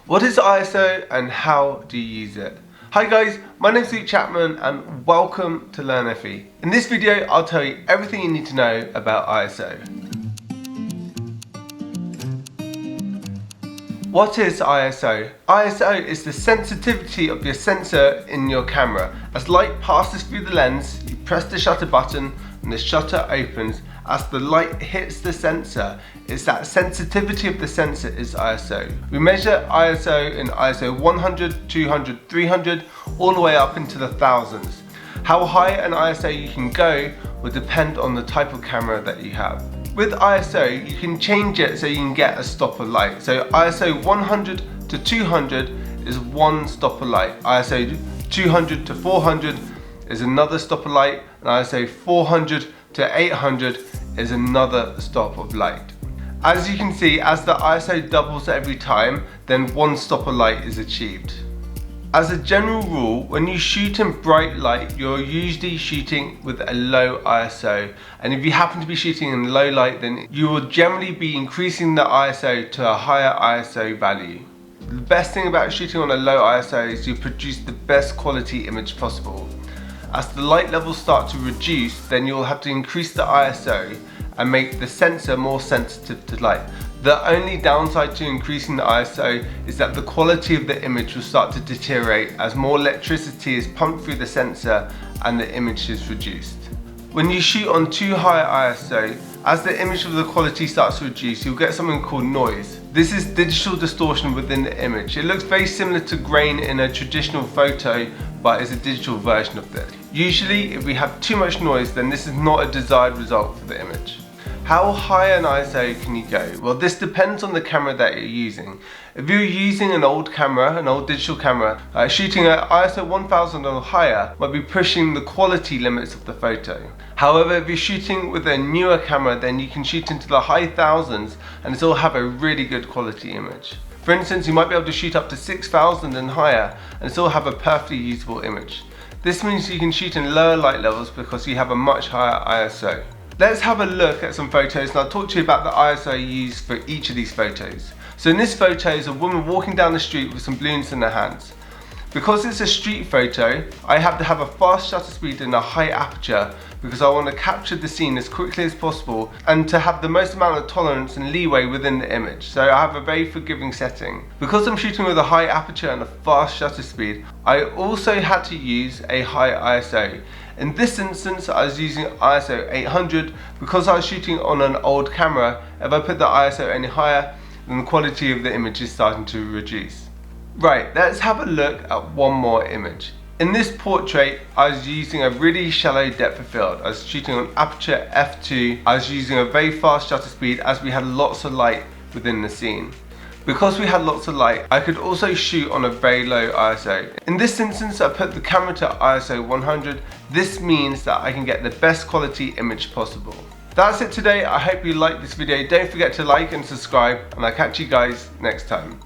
What is ISO and how do you use it? Hi guys, my name is Luke Chapman and welcome to Learn FE. In this video I'll tell you everything you need to know about ISO. What is ISO? ISO is the sensitivity of your sensor in your camera. As light passes through the lens, you press the shutter button and the shutter opens. As the light hits the sensor, it's that sensitivity of the sensor is ISO. We measure ISO in ISO 100, 200, 300, all the way up into the thousands. How high an ISO you can go will depend on the type of camera that you have. With ISO, you can change it so you can get a stop of light. So ISO 100 to 200 is one stop of light. ISO 200 to 400 is another stop of light. And ISO 400 to 800 is another stop of light. As you can see, as the ISO doubles every time, then one stop of light is achieved. As a general rule, when you shoot in bright light, you're usually shooting with a low ISO. And if you happen to be shooting in low light, then you will generally be increasing the ISO to a higher ISO value. The best thing about shooting on a low ISO is you produce the best quality image possible. As the light levels start to reduce, then you'll have to increase the ISO and make the sensor more sensitive to light. The only downside to increasing the ISO is that the quality of the image will start to deteriorate as more electricity is pumped through the sensor and the image is reduced. When you shoot on too high ISO, as the image of the quality starts to reduce, you'll get something called noise. This is digital distortion within the image. It looks very similar to grain in a traditional photo, but it's a digital version of this. Usually, if we have too much noise, then this is not a desired result for the image. How high an ISO can you go? Well, this depends on the camera that you're using. If you're using an old camera, an old digital camera, shooting at ISO 1000 or higher might be pushing the quality limits of the photo. However, if you're shooting with a newer camera, then you can shoot into the high thousands and still have a really good quality image. For instance, you might be able to shoot up to 6000 and higher and still have a perfectly usable image. This means you can shoot in lower light levels because you have a much higher ISO. Let's have a look at some photos and I'll talk to you about the ISO used for each of these photos. So in this photo is a woman walking down the street with some balloons in her hands. Because it's a street photo, I have to have a fast shutter speed and a high aperture because I want to capture the scene as quickly as possible and to have the most amount of tolerance and leeway within the image. So I have a very forgiving setting. Because I'm shooting with a high aperture and a fast shutter speed, I also had to use a high ISO. In this instance, I was using ISO 800 because I was shooting on an old camera. If I put the ISO any higher, then the quality of the image is starting to reduce. Right, let's have a look at one more image. In this portrait, I was using a really shallow depth of field. I was shooting on aperture f2. I was using a very fast shutter speed as we had lots of light within the scene. Because we had lots of light, I could also shoot on a very low ISO. In this instance, I put the camera to ISO 100. This means that I can get the best quality image possible. That's it today. I hope you liked this video. Don't forget to like and subscribe, and I'll catch you guys next time.